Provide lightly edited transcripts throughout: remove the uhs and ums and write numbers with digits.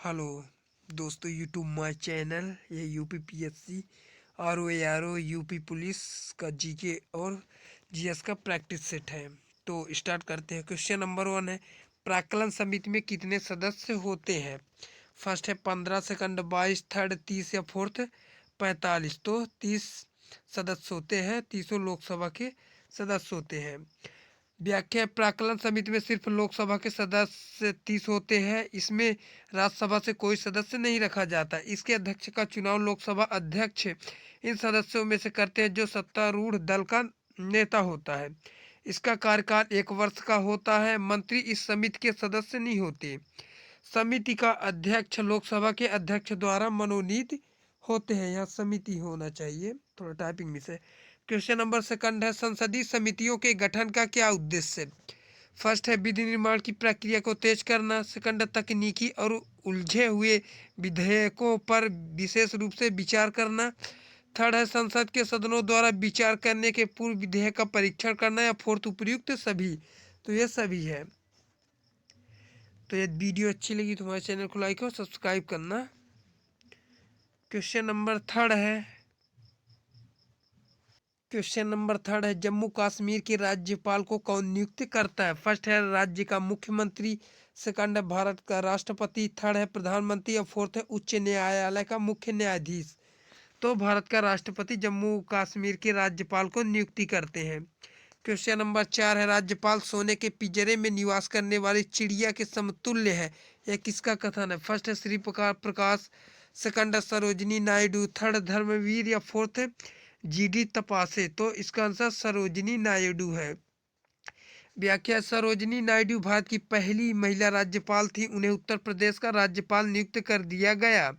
Hello दोस्तों, YouTube my channel. ये UP PSC RO UP police का जीके और जीएस का प्रैक्टिस सेट है। तो स्टार्ट करते हैं। क्वेश्चन नंबर 1 है, प्राक्कलन समिति में कितने सदस्य होते हैं? फर्स्ट है 15, सेकंड 22, थर्ड 30 या फोर्थ 45। तो 30 सदस्य होते हैं, 30 लोकसभा के सदस्य होते हैं। व्याख्या, प्राक्कलन समिति में सिर्फ लोकसभा के सदस्य 30 होते हैं। इसमें राज्यसभा से कोई सदस्य नहीं रखा जाता। इसके अध्यक्ष का चुनाव लोकसभा अध्यक्ष इन सदस्यों में से करते हैं जो सत्तारूढ़ दल का नेता होता है। इसका कार्यकाल 1 वर्ष का होता है। मंत्री इस समिति के सदस्य नहीं होते। समिति का अध्यक्ष लोकसभा के अध्यक्ष द्वारा मनोनीत होते हैं। यहाँ समिति होना चाहिए, थोड़ा टाइपिंग मिस है। क्वेश्चन नंबर 2 है, संसदीय समितियों के गठन का क्या उद्देश्य है? फर्स्ट है विधि निर्माण की प्रक्रिया को तेज करना। सेकंड, तकनीकी और उलझे हुए विधेयकों पर विशेष रूप से विचार करना। थर्ड है संसद के सदनों द्वारा विचार करने के पूर्व विधेयक का परीक्षण करना। या फोर्थ, उपयुक्त सभी। तो ये सभी है। तो ये वीडियो अच्छी लगी तो हमारे चैनल को लाइक और सब्सक्राइब करना। क्वेश्चन नंबर थर्ड है, जम्मू कश्मीर के राज्यपाल को कौन नियुक्त करता है? फर्स्ट है राज्य का मुख्यमंत्री। सेकंड है भारत का राष्ट्रपति। थर्ड है प्रधानमंत्री। और फोर्थ है उच्च न्यायालय का मुख्य न्यायाधीश। तो भारत का राष्ट्रपति जम्मू कश्मीर के राज्यपाल को नियुक्ति करते हैं। क्वेश्चन नंबर 4 है, राज्यपाल सोने के पिंजरे में निवास करने वाली चिड़िया के समतुल्य है। यह किसका कथन है? फर्स्ट है श्री प्रकाश। सेकंड है सरोजिनी नायडू। थर्ड धर्मवीर। या फोर्थ है जीडी तपासे। तो इसका आंसर सरोजिनी नायडू है। व्याख्या, सरोजिनी नायडू भारत की पहली महिला राज्यपाल थी। उन्हें उत्तर प्रदेश का राज्यपाल नियुक्त कर दिया गया।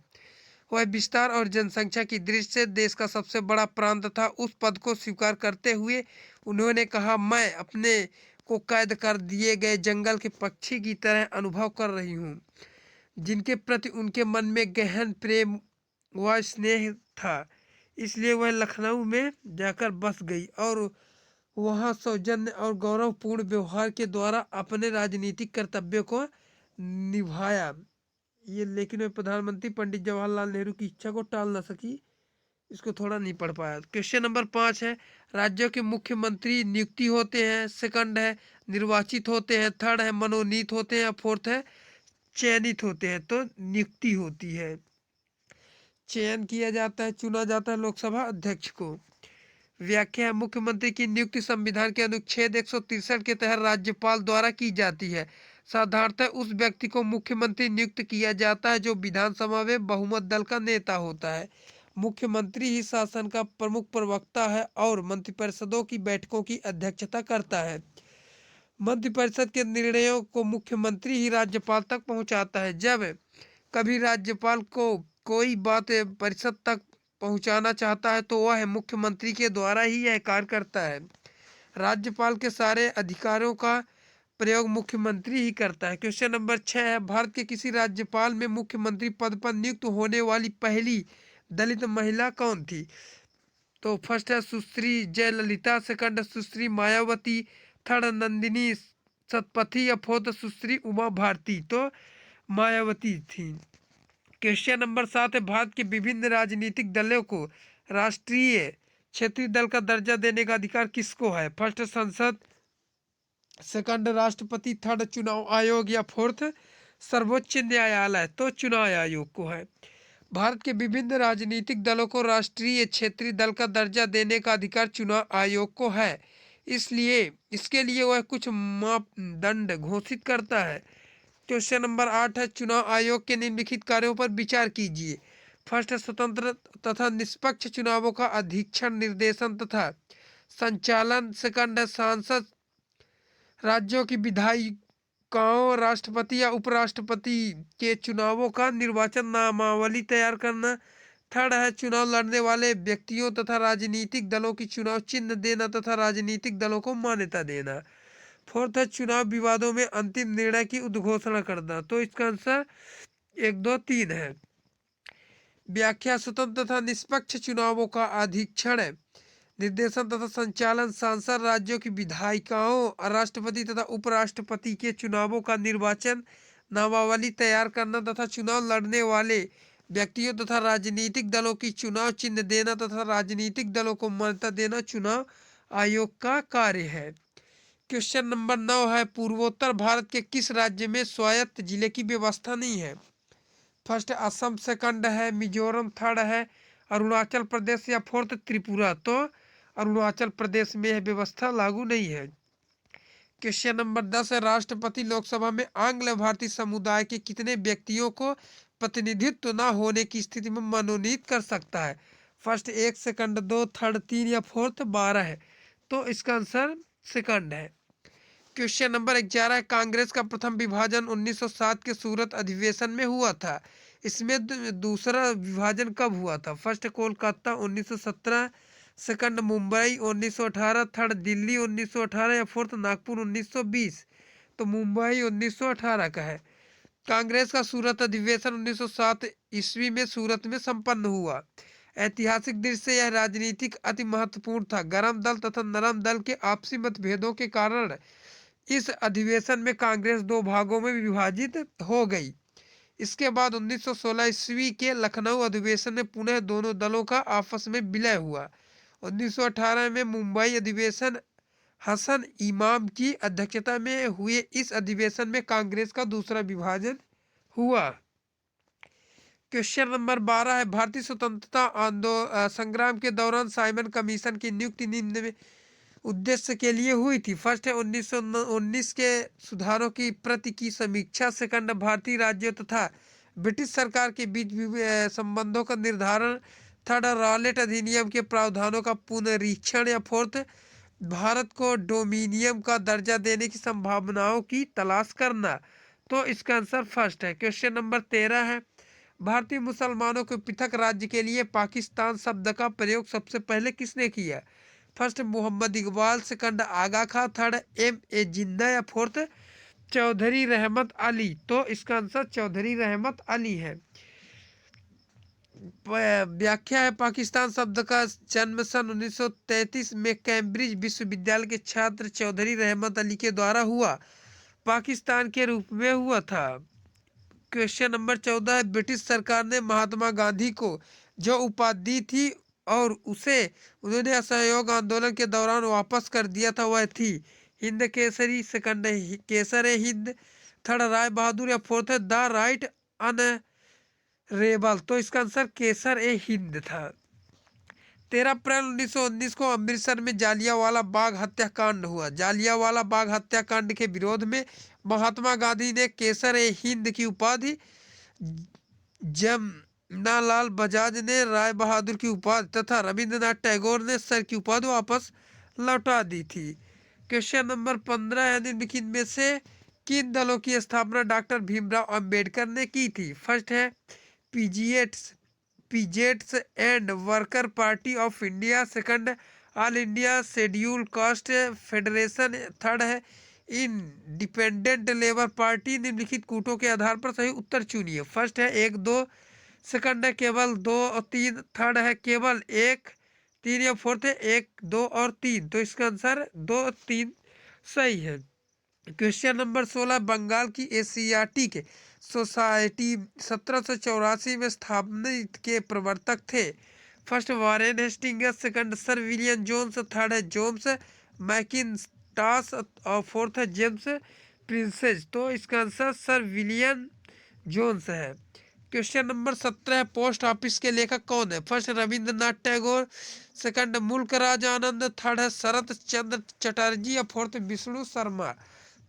वह विस्तार और जनसंख्या की दृष्टि से देश का सबसे बड़ा प्रांत था। उस पद को स्वीकार करते हुए उन्होंने कहा, मैं अपने को कैद कर दिए गए जंगल के पक्षी की तरह अनुभव कर रही हूँ, जिनके प्रति उनके मन में गहन प्रेम व स्नेह था। इसलिए वह लखनऊ में जाकर बस गई और वहाँ सौजन्य और गौरवपूर्ण व्यवहार के द्वारा अपने राजनीतिक कर्तव्य को निभाया। ये लेकिन वह प्रधानमंत्री पंडित जवाहरलाल नेहरू की इच्छा को टाल न सकी। इसको थोड़ा नहीं पढ़ पाया। क्वेश्चन नंबर 5 है, राज्यों के मुख्यमंत्री नियुक्ति होते हैं। सेकंड है निर्वाचित होते हैं। थर्ड है मनोनीत होते हैं। फोर्थ है चयनित होते हैं। तो नियुक्ति होती है, चयन किया जाता है, चुना जाता है लोकसभा अध्यक्ष को। व्याख्या, मुख्यमंत्री की नियुक्ति संविधान के अनुच्छेद 163 के तहत राज्यपाल द्वारा की जाती है। साधारणतः उस व्यक्ति को मुख्यमंत्री नियुक्त किया जाता है जो विधानसभा में बहुमत दल का नेता होता है। मुख्यमंत्री ही शासन का प्रमुख प्रवक्ता है और मंत्रिपरिषदों की बैठकों की अध्यक्षता करता है। मंत्रिपरिषद के निर्णयों को मुख्यमंत्री ही राज्यपाल तक पहुंचाता है। जब कभी राज्यपाल को कोई बात परिषद तक पहुंचाना चाहता है तो वह मुख्यमंत्री के द्वारा ही यह कार्य करता है। राज्यपाल के सारे अधिकारों का प्रयोग मुख्यमंत्री ही करता है। क्वेश्चन नंबर 6 है, भारत के किसी राज्यपाल में मुख्यमंत्री पद पर नियुक्त होने वाली पहली दलित महिला कौन थी? तो फर्स्ट है सुश्री जयललिता। सेकंड है सुश्री मायावती। थर्ड नंदिनी सतपथी। या फोर्थ सुश्री उमा भारती। तो मायावती थी। क्वेश्चन नंबर 7 है, भारत के विभिन्न राजनीतिक दलों को राष्ट्रीय क्षेत्रीय दल का दर्जा देने का अधिकार किसको है? फर्स्ट संसद। सेकंड राष्ट्रपति। थर्ड चुनाव आयोग। या फोर्थ सर्वोच्च न्यायालय। तो चुनाव आयोग को है। भारत के विभिन्न राजनीतिक दलों को राष्ट्रीय क्षेत्रीय दल का दर्जा देने का अधिकार चुनाव आयोग को है। इसलिए इसके लिए वह कुछ मापदंड घोषित करता है। क्वेश्चन नंबर 8 है, चुनाव आयोग के निम्नलिखित कार्यों पर विचार कीजिए। फर्स्ट है स्वतंत्र तथा निष्पक्ष चुनावों का अधीक्षण, निर्देशन तथा संचालन। सेकंड है सांसद राज्यों की विधायिकाओं, राष्ट्रपति या उपराष्ट्रपति के चुनावों का निर्वाचन नामावली तैयार करना। थर्ड है चुनाव लड़ने वाले व्यक्तियों तथा राजनीतिक दलों की चुनाव चिन्ह देना तथा राजनीतिक दलों को मान्यता देना। फोर्थ है चुनाव विवादों में अंतिम निर्णय की उद्घोषणा करना। तो इसका आंसर 1, 2, 3 है। व्याख्या, स्वतंत्र तथा निष्पक्ष चुनावों का अधीक्षण, निर्देशन तथा संचालन सांसद राज्यों की विधायिकाओं, राष्ट्रपति तथा उपराष्ट्रपति के चुनावों का निर्वाचन, नामावली तैयार करना तथा चुनाव लड़ने वाले व्यक्तियों तथा राजनीतिक दलों की चुनाव चिन्ह देना तथा राजनीतिक दलों को मान्यता देना चुनाव आयोग का कार्य है। क्वेश्चन नंबर 9 है, पूर्वोत्तर भारत के किस राज्य में स्वायत्त जिले की व्यवस्था नहीं है? फर्स्ट असम, सेकंड है मिजोरम, थर्ड है अरुणाचल प्रदेश या फोर्थ त्रिपुरा। तो अरुणाचल प्रदेश में यह व्यवस्था लागू नहीं है। क्वेश्चन नंबर 10 है, राष्ट्रपति लोकसभा में आंग्ल भारतीय समुदाय के कितने व्यक्तियों को प्रतिनिधित्व न होने की स्थिति में मनोनीत कर सकता है? फर्स्ट 1, सेकंड 2, थर्ड 3 या फोर्थ 12 है। तो इसका आंसर सेकंड है। क्वेश्चन नंबर 11, कांग्रेस का प्रथम विभाजन 1907 के सूरत अधिवेशन में हुआ था। इसमें दूसरा विभाजन कब हुआ था? First Kolkata 1917, second Mumbai 1918, third Delhi 1918 या फोर्थ नागपुर 1920। तो मुंबई 1918 का है। कांग्रेस का सूरत अधिवेशन 1907 ईस्वी में सूरत में संपन्न हुआ। ऐतिहासिक दृष्टि से यह राजनीतिक अति महत्वपूर्ण था। गर्म दल तथा नरम दल के आपसी मतभेदों के कारण इस अधिवेशन में कांग्रेस दो भागों में विभाजित हो गई। इसके बाद 1916 ईस्वी के लखनऊ अधिवेशन में पुनः दोनों दलों का आपस में विलय हुआ। 1918 में मुंबई अधिवेशन हसन इमाम की अध्यक्षता में हुए इस अधिवेशन में कांग्रेस का दूसरा विभाजन हुआ। क्वेश्चन नंबर 12 है, भारतीय स्वतंत्रता आंदोलन संग्राम के दौरान साइमन कमीशन की नियुक्ति निम्न में उद्देश्य के लिए हुई थी। फर्स्ट है 1919 के सुधारों की प्रति की समीक्षा, सेकंड भारतीय राज्यों तथा ब्रिटिश सरकार के बीच संबंधों का निर्धारण, थर्ड रॉलेट अधिनियम के प्रावधानों का पुनरीक्षण या फोर्थ भारत को डोमिनियन का दर्जा देने की संभावनाओं की तलाश करना। तो इसका आंसर फर्स्ट है। क्वेश्चन नंबर 13 है, भारतीय मुसलमानों के पृथक राज्य के लिए पाकिस्तान शब्द का प्रयोग सबसे पहले किसने किया? फर्स्ट मोहम्मद इकबाल, सेकंड आगा खां, थर्ड M.A. जिन्ना या फोर्थ चौधरी रहमत अली। तो इसका आंसर चौधरी रहमत अली है। व्याख्या है, पाकिस्तान शब्द का जन्म सन 1933 में कैम्ब्रिज विश्वविद्यालय के छात्र चौधरी रहमत अली के द्वारा हुआ पाकिस्तान के रूप में हुआ था। क्वेश्चन नंबर 14 है, ब्रिटिश सरकार ने महात्मा गांधी को जो उपाधि थी और उसे उन्होंने असहयोग आंदोलन के दौरान वापस कर दिया था वह थी हिंद केसरी, सेकंड केसर हिंद, थर्ड राय बहादुर या फोर्थ द राइट अनरेबल। तो इसका आंसर केसर ए हिंद था। 13 अप्रैल 1919 को अमृतसर में जालियांवाला बाग हत्याकांड हुआ। जालियांवाला बाग हत्याकांड के विरोध में महात्मा गांधी ने केसर ए हिंद की उपाधि, जमनालाल बजाज ने राय बहादुर की उपाधि तथा रविंद्रनाथ टैगोर ने सर की उपाधि वापस लौटा दी थी। क्वेश्चन नंबर 15 है, निम्नलिखित में से किन दलों की स्थापना डॉक्टर भीमराव अंबेडकर ने की थी? फर्स्ट है peasants and worker party of India, second all India scheduled caste federation, third है इंडिपेंडेंट लेबर पार्टी। निम्नलिखित कूटों के आधार पर सही उत्तर चुनिए। फर्स्ट है 1 2, सेकंड है केवल 2 और 3, थर्ड है केवल 1 3 या फोर्थ है 1 2 और 3। तो इसका आंसर 2 3 सही है। क्वेश्चन नंबर 16, बंगाल की एशियाटिक सोसाइटी 1784 में स्थापित के प्रवर्तक थे। First Warren Hastings, second sir William Jones, third है जेम्स मैकिन्टॉश और फोर्थ है जेम्स प्रिंसेस। तो इसका आंसर सर विलियम जोन्स है। क्वेश्चन नंबर 17 है, पोस्ट ऑफिस के लेखक कौन है? फर्स्ट रविंद्रनाथ टैगोर, सेकंड मुल्कराज आनंद, थर्ड है शरत चंद्र चटर्जी या फोर्थ विष्णु शर्मा।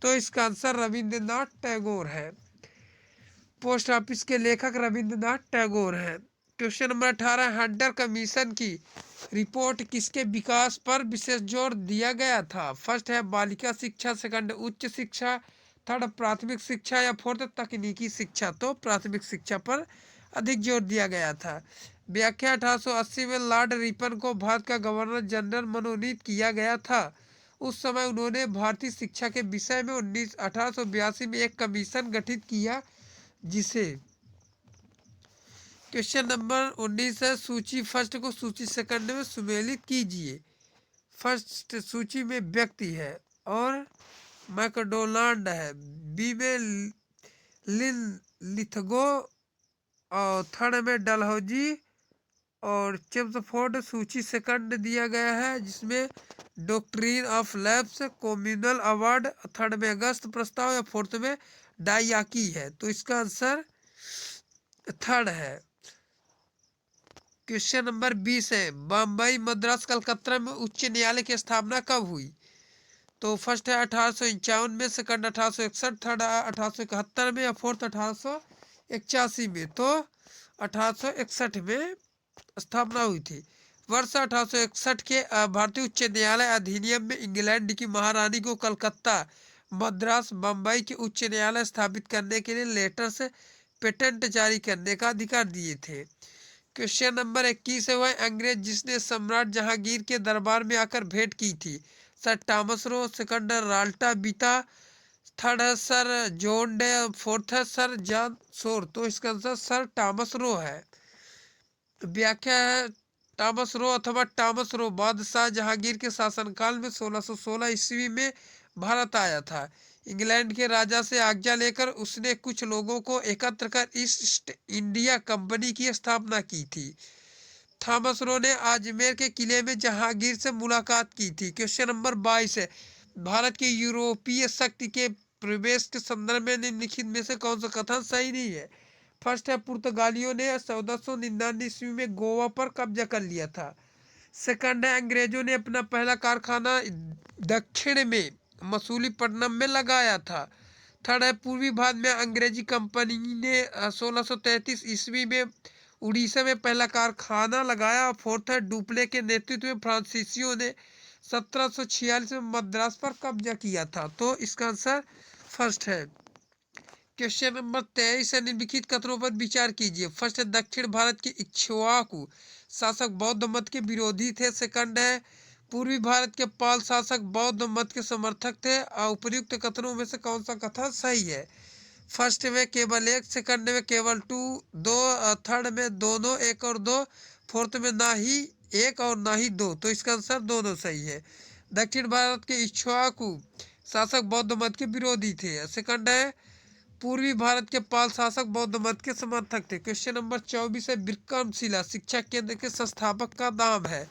तो इसका आंसर रविंद्रनाथ टैगोर है। पोस्ट ऑफिस के लेखक रविंद्रनाथ टैगोर है। क्वेश्चन नंबर 18, हंटर कमीशन की रिपोर्ट किसके विकास पर विशेष जोर दिया गया था? फर्स्ट है बालिका शिक्षा, सेकंड उच्च शिक्षा, थर्ड प्राथमिक शिक्षा या फोर्थ तकनीकी शिक्षा। तो प्राथमिक शिक्षा पर अधिक जोर दिया गया था। व्याख्या 1880 में लॉर्ड रिपन को भारत का गवर्नर जनरल मनोनीत किया गया था। उस समय उन्होंने भारतीय शिक्षा के विषय में 1882 में एक कमीशन गठित किया जिसे। क्वेश्चन नंबर 19 है, सूची फर्स्ट को सूची सेकंड में सुमेलित कीजिए। फर्स्ट सूची में व्यक्ति है और मैकडोनाल्ड है, बी में लिन लिथगो, और थर्ड में डलहौजी और चेम्सफोर्ड। सूची सेकंड दिया गया है जिसमें doctrine of labs, communal award, third में अगस्त प्रस्ताव या फोर्थ में डाइयाकी है। तो इसका आंसर थर्ड है। क्वेश्चन नंबर 20 है, बम्बई, मद्रास, कलकत्ता में उच्च न्यायालय की स्थापना कब हुई? तो फर्स्ट है 1851 में, सेकंड 1861, थर्ड 1871 में या फोर्थ 1881 में। तो 1861 में स्थापना हुई थी। वर्ष 1861 के भारतीय उच्च न्यायालय अधिनियम में इंग्लैंड की महारानी को कलकत्ता, मद्रास, बम्बई के उच्च न्यायालय स्थापित करने के लिए लेटर से पेटेंट जारी करने का अधिकार दिए थे। क्वेश्चन नंबर 21 है, वह अंग्रेज जिसने सम्राट जहांगीर के दरबार में आकर भेंट की थी? सर टॉमस रो, सेकंड राल्टा बीता, थर्ड है सर जॉन डे, फोर्थ है सर जॉन शोर। तो इसका आंसर सर टॉमस रो है। व्याख्या है, टॉमस रो अथवा टॉमस रो बादशाह जहांगीर के शासनकाल में 1616 ईस्वी में भारत आया था। इंग्लैंड के राजा से आज्ञा लेकर उसने कुछ लोगों को एकत्र कर ईस्ट इंडिया कंपनी की स्थापना की थी। थॉमस रो ने अजमेर के किले में जहांगीर से मुलाकात की थी। क्वेश्चन नंबर 22 है, भारत की यूरोपीय शक्ति के प्रवेश के संदर्भ में निम्नलिखित में से कौन सा कथन सही नहीं है? फर्स्ट है, पुर्तगालियों ने 1499 ईस्वी में गोवा पर कब्जा कर लिया था। सेकंड है, अंग्रेजों ने अपना पहला कारखाना दक्षिण में मसूलीपट्टनम में लगाया था। थर्ड है, पूर्वी भारत में अंग्रेजी कंपनी ने 1633 ईस्वी में उड़ीसा में पहला कारखाना लगाया। फोर्थ है, डुप्ले के नेतृत्व में फ्रांसीसियों ने 1746 में मद्रास पर कब्जा किया था। तो इसका आंसर फर्स्ट है। क्वेश्चन नंबर 23 है, निम्नलिखित कथनों पर विचार कीजिए। फर्स्ट है, दक्षिण भारत के इक्ष्वाकु शासक बौद्ध मत के विरोधी थे। सेकंड है, पूर्वी भारत के पाल शासक बौद्ध मत के समर्थक थे। उपर्युक्त कथनों में से कौन सा कथन सही है? फर्स्ट में केवल एक, सेकंड में केवल दो, थर्ड में दोनों, एक और दो, फोर्थ में ना ही एक और ना ही दो। तो इसका आंसर दोनों सही है। दक्षिण भारत के इक्ष्वाकु शासक बौद्ध मत के विरोधी थे। सेकंड है, पूर्वी भारत के पाल शासक बौद्ध मत के समर्थक थे। क्वेश्चन नंबर 24 है, विक्रमशिला शिक्षा केंद्र के संस्थापक का नाम है?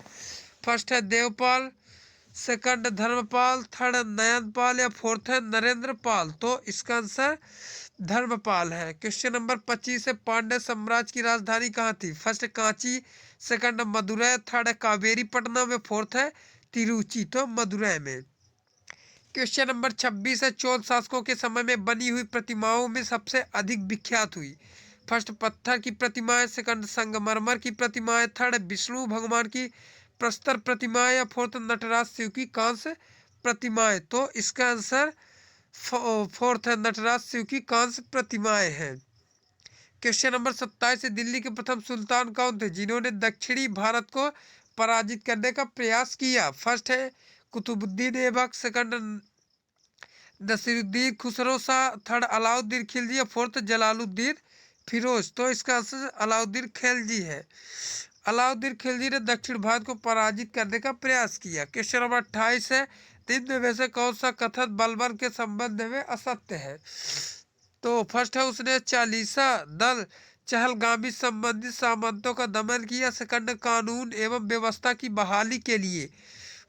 फर्स्ट है देवपाल, सेकंड धर्मपाल, थर्ड नयनपाल या फोर्थ है नरेंद्र पाल। तो इसका आंसर धर्मपाल है। क्वेश्चन नंबर 25 है, पांड्य साम्राज्य की राजधानी कहाँ थी? First Kanchi, second Madurai, third Kaveri Putnam में, फोर्थ है तिरुचि। तो मदुरै में। क्वेश्चन नंबर 26 है, चौथ शासकों के समय में बनी हुई प्रतिमाओं में सबसे अधिक विख्यात हुई? फर्स्ट पत्थर की प्रतिमाएं, सेकंड संगमरमर की प्रतिमाएं, थर्ड विष्णु भगवान की प्रस्तर प्रतिमाएं या फोर्थ नटराज शिव की कांस्य प्रतिमाएं। तो इसका आंसर फोर्थ है, नटराज शिव की कांस्य प्रतिमाएं हैं। क्वेश्चन नंबर 27 है, दिल्ली के प्रथम सुल्तान कौन थे जिन्होंने दक्षिणी भारत को पराजित करने का प्रयास किया? फर्स्ट है Qutbuddin Aibak, second Nasiruddin Khusro Shah, third Alauddin Khilji, fourth Jalaluddin Firoz. तो इसका आंसर अलाउद्दीन खिलजी है। अलाउद्दीन खिलजी ने दक्षिण भारत को पराजित करने का प्रयास किया। क्वेश्चन नंबर 28 है, निम्न में से कौन सा कथन बलबन के संबंध में असत्य है? तो फर्स्ट है, उसने चालीसा दल चहलगामी संबंधित सामंतों का दमन किया। सेकंड, कानून एवं व्यवस्था की बहाली के लिए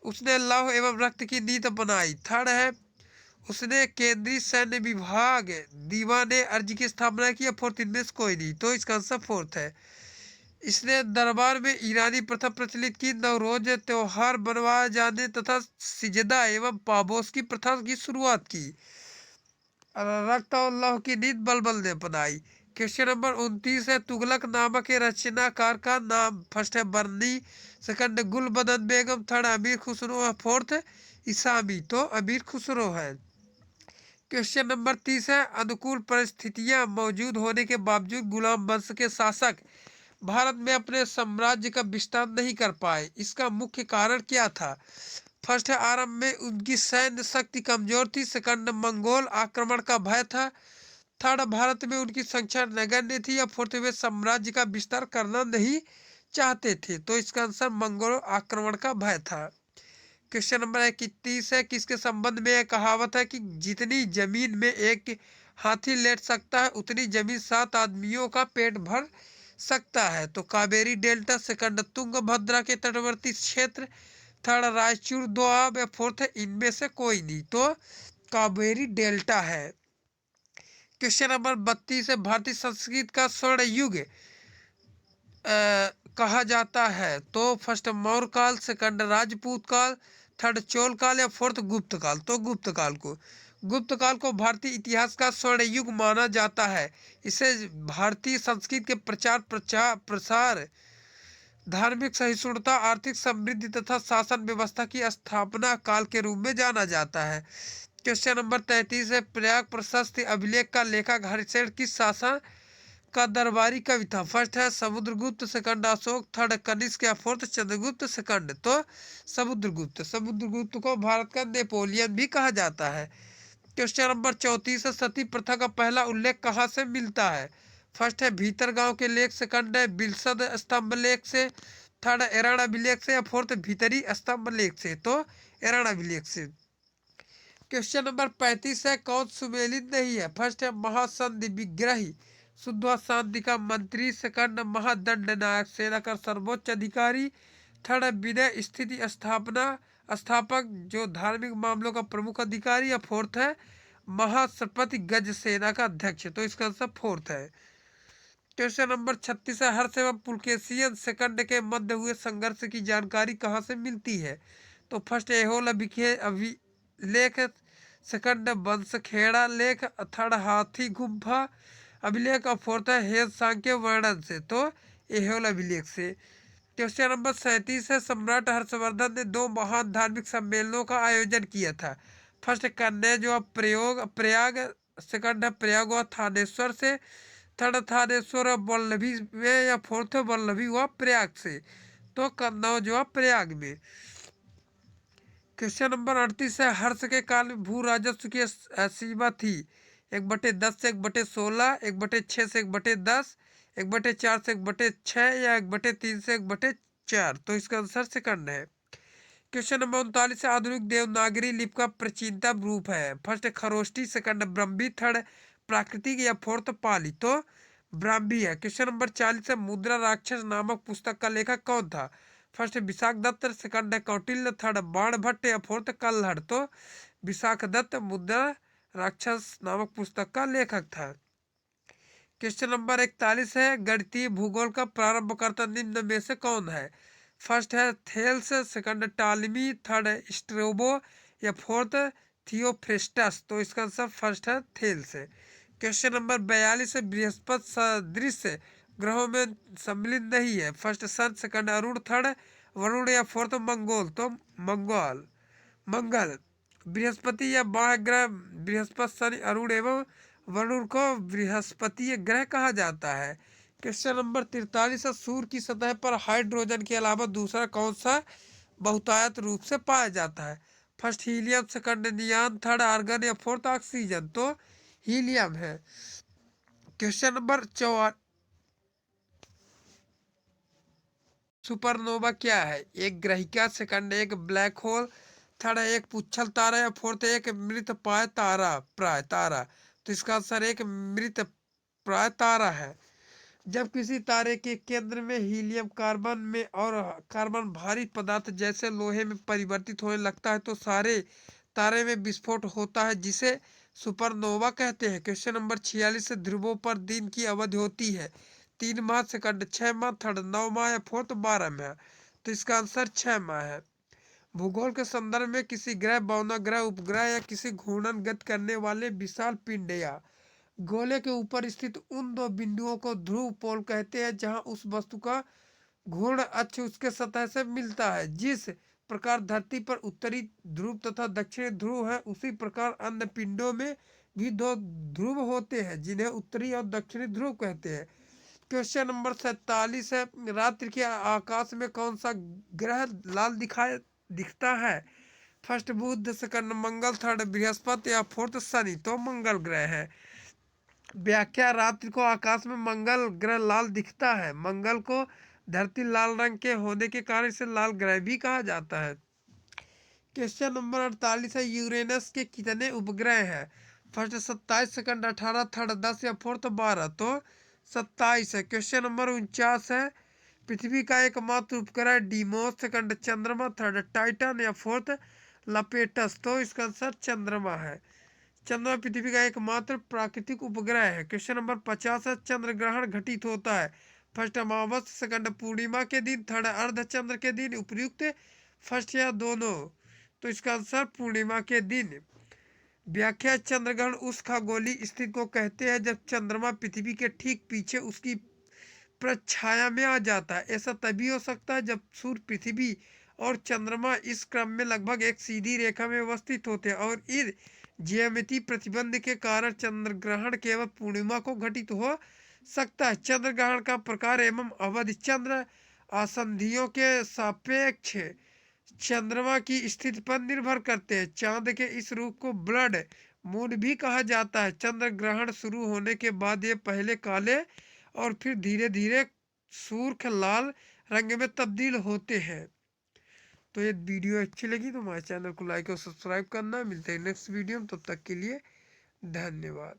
उसने लौह एवं रक्त की नीति बनाई। थर्ड है, उसने केंद्रीय सैन्य विभाग दीवाने अर्ज की स्थापना की। फोर्थ, इनमें से कोई नहीं। तो इसका आंसर फोर्थ है। इसने दरबार में ईरानी प्रथा प्रचलित की, नवरोज त्योहार बनवाए जाने तथा सिजदा एवं पाबोस की प्रथा की शुरुआत की। रक्त और लौह की नींद बलबल ने बनाई। क्वेश्चन नंबर 29 है, तुगलक नामक के रचनाकार का नाम? फर्स्ट है बर्नी, सेकंड गुलबदन बेगम, थर्ड अमीर खुसरो, फोर्थ इसामी। तो अमीर खुसरो है। क्वेश्चन नंबर 30 है, अनुकूल परिस्थितियां मौजूद होने के बावजूद गुलाम वंश के शासक भारत में अपने साम्राज्य का विस्तार नहीं कर पाए, इसका मुख्य कारण क्या था? फर्स्ट है, आरंभ में उनकी सैन्य शक्ति कमजोर थी। सेकंड, मंगोल आक्रमण का भय था। थर्ड, भारत में उनकी संख्या नगण्य थी। या फोर्थ, वे साम्राज्य का विस्तार करना नहीं चाहते थे। तो इसका आंसर मंगोल आक्रमण का भय था। क्वेश्चन नंबर 31 है, किसके संबंध में यह कहावत है कि जितनी जमीन में एक हाथी लेट सकता है उतनी जमीन 7 आदमियों का पेट भर सकता है। तो कावेरी डेल्टा, सेकंड तुंगभद्रा के तटवर्ती क्षेत्र, थर्ड रायचूर दोआब, या फोर्थ है इनमें से कोई नहीं। तो कावेरी डेल्टा है। क्वेश्चन नंबर 32 है, भारतीय संस्कृत का स्वर्ण युग कहा जाता है। तो फर्स्ट मौर्य काल, सेकंड राजपूत काल, थर्ड चोल काल, या फोर्थ गुप्त काल। तो गुप्त काल को भारतीय इतिहास का स्वर्ण युग माना जाता है। इसे भारतीय संस्कृति के प्रसार, धार्मिक सहिष्णुता, आर्थिक समृद्धि तथा शासन व्यवस्था की स्थापना काल के रूप में जाना जाता है। क्वेश्चन नंबर 33 है, प्रयाग प्रशस्ति अभिलेख का लेखक हरिशेन किस शासन का दरबारी कवि था। फर्स्ट है समुद्रगुप्त, सेकंड अशोक, थर्ड कनिष्क, या फोर्थ चंद्रगुप्त सेकंड। तो समुद्रगुप्त को भारत का नेपोलियन भी कहा जाता है। क्वेश्चन नंबर 34 है, सती प्रथा का पहला उल्लेख कहाँ से मिलता है। फर्स्ट है भीतर गांव के लेख, सेकंड है बिलसद स्तंभ लेख से, थर्ड एराण अभिलेख से, या फोर्थ भीतरी स्तंभ लेख से। तो एराण अभिलेख से। क्वेश्चन नंबर 35 है, कौन सुमेलित नहीं है। फर्स्ट है महासंधि विग्रही, शुद्ध शांति का मंत्री, सेकंड महादंड नायक, सेना का सर्वोच्च अधिकारी, थर्ड विनय स्थिति स्थापक जो धार्मिक मामलों का प्रमुख अधिकारी, या फोर्थ है महासपति गज सेना का अध्यक्ष। तो इसका आंसर फोर्थ है। क्वेश्चन नंबर 36 है, हर्ष एवं पुलकेशियन सेकंड के मध्य हुए संघर्ष की जानकारी कहाँ से मिलती है। तो फर्स्ट एहोल अभिलेख, सेकंड बंसखेड़ा लेख, थर्ड हाथी गुम्फा अभिलेख, और फोर्थ है हेद सांख्य वर्णन से। तो एहोल अभिलेख से। क्वेश्चन नंबर 37 है, सम्राट हर्षवर्धन ने 2 महान धार्मिक सम्मेलनों का आयोजन किया था। फर्स्ट कन्या जो प्रयाग, सेकंड है प्रयाग व थानेश्वर से, थर्ड थानेश्वर वल्लभी में, या फोर्थ वल्लभी हुआ प्रयाग से। तो कन्नौज जो प्रयाग में। क्वेश्चन नंबर 38 है, हर्ष के काल में भू राजस्व की सीमा थी 1/10 से 1/16, 1/6 से 1/10, 1/4 से 1/6, या 1/3 से 1/4। तो इसका आंसर सेकंड है। क्वेश्चन नंबर 39 है, आधुनिक देवनागरी लिपि का प्राचीनतम रूप है। फर्स्ट खरोष्टी, सेकंड ब्रह्मी, थर्ड प्राकृतिक, या फोर्थ पाली। तो ब्राह्मी है। क्वेश्चन नंबर 40 है, मुद्रा राक्षस नामक पुस्तक का लेखक कौन था। फर्स्ट विशाख दत्त, सेकंड है कौटिल्य, थर्ड बाणभट्ट, या फोर्थ कल्हड़। तो विशाख दत्त मुद्रा राक्षस नामक पुस्तक का लेखक था। क्वेश्चन नंबर 41 है, गणितीय भूगोल का प्रारंभकर्ता निम्न में से कौन है। फर्स्ट है थेल्स, सेकंड टालमी, थर्ड स्ट्रोबो, या फोर्थ थियोफ्रेस्टस। तो इसका आंसर फर्स्ट है थेल्स है। क्वेश्चन नंबर 42 है, बृहस्पति सदृश ग्रहों में सम्मिलित नहीं है। फर्स्ट सन, सेकंड अरुण, थर्ड वरुण, या फोर्थ मंगोल। तो मंगल बृहस्पति या बाह्य ग्रह बृहस्पति, शनि, अरुण एवं वरुण को बृहस्पतीय ग्रह कहा जाता है। क्वेश्चन नंबर 43 है, सूर्य की सतह पर हाइड्रोजन के अलावा दूसरा कौन सा बहुतायत रूप से पाया जाता है। First helium, second neon, third argon, या फोर्थ ऑक्सीजन। तो हीलियम है। क्वेश्चन नंबर 44, सुपरनोवा क्या है। एक ग्रहिका, सेकंड एक ब्लैक होल, थर्ड एक पुच्छल तारा, या फोर्थ एक मृत प्राय तारा। तो इसका आंसर एक मृत प्राय तारा है। जब किसी तारे के केंद्र में हीलियम कार्बन में और कार्बन भारी पदार्थ जैसे लोहे में परिवर्तित होने लगता है तो सारे तारे में विस्फोट होता है, जिसे सुपरनोवा कहते हैं। क्वेश्चन नंबर 46 ध्रुवों पर दिन की अवधि होती है 3 माह, सेकंड 6 माह, थर्ड 9 माह, या फोर्थ 12 माह। तो इसका आंसर 6 माह है। भूगोल के संदर्भ में किसी ग्रह, बहुग्रह, उपग्रह, या किसी घूर्णन गति करने वाले विशाल पिंड या गोले के ऊपर स्थित उन 2 बिंदुओं को ध्रुव पोल कहते हैं, जहां उस वस्तु का घूर्ण अक्ष उसके सतह से मिलता है। जिस प्रकार धरती पर उत्तरी ध्रुव तथा दक्षिणी ध्रुव है, उसी प्रकार अन्य पिंडों में भी 2 ध्रुव होते हैं, जिन्हें उत्तरी और दक्षिणी ध्रुव कहते हैं। क्वेश्चन नंबर 47 है, रात्रि के आकाश में कौन सा ग्रह लाल दिखता है। फर्स्ट बुध, सेकंड मंगल, थर्ड बृहस्पति, या फोर्थ शनि। तो मंगल ग्रह है। व्याख्या, रात्रि को आकाश में मंगल ग्रह लाल दिखता है। मंगल को धरती लाल रंग के होने के कारण इसे लाल ग्रह भी कहा जाता है। क्वेश्चन नंबर 48 है, यूरेनस के कितने उपग्रह हैं। फर्स्ट 27 सेकंड 18 थर्ड 10 या फोर्थ 12, तो 27 है। क्वेश्चन नंबर 49 है, पृथ्वी का एकमात्र उपग्रह डीमोस, सेकंड चंद्रमा, थर्ड टाइटन या फोर्थ लपेटस, तो इसका आंसर चंद्रमा है। चंद्रमा पृथ्वी का एकमात्र प्राकृतिक उपग्रह है। क्वेश्चन नंबर 50 है, चंद्र ग्रहण घटित होता है फर्स्ट अमावस, सेकंड पूर्णिमा के दिन, थर्ड अर्ध चंद्र के दिन, उपयुक्त फर्स्ट या दोनों, तो इसका आंसर पूर्णिमा के दिन। व्याख्या, चंद्रग्रहण उस खगोलीय स्थिति को कहते हैं जब चंद्रमा पृथ्वी के ठीक पीछे उसकी प्रछाया में आ जाता है। ऐसा तभी हो सकता है जब सूर्य, पृथ्वी और चंद्रमा इस क्रम में लगभग एक सीधी रेखा में अवस्थित होते हैं और इन ज्यामितीय प्रतिबंध के कारण चंद्र ग्रहण केवल पूर्णिमा को घटित हो सकता है। चंद्र ग्रहण का प्रकार एवं अवधि चंद्र आसंधियों के सापेक्ष चंद्रमा की स्थिति पर निर्भर करते हैं। चांद के इस रूप को ब्लड मून भी कहा जाता है। चंद्र ग्रहण शुरू होने के बाद ये पहले काले और फिर धीरे धीरे सुर्ख लाल रंग में तब्दील होते हैं। तो ये वीडियो अच्छी लगी तो हमारे चैनल को लाइक और सब्सक्राइब करना। मिलते हैं नेक्स्ट वीडियो में, तब तक के लिए धन्यवाद।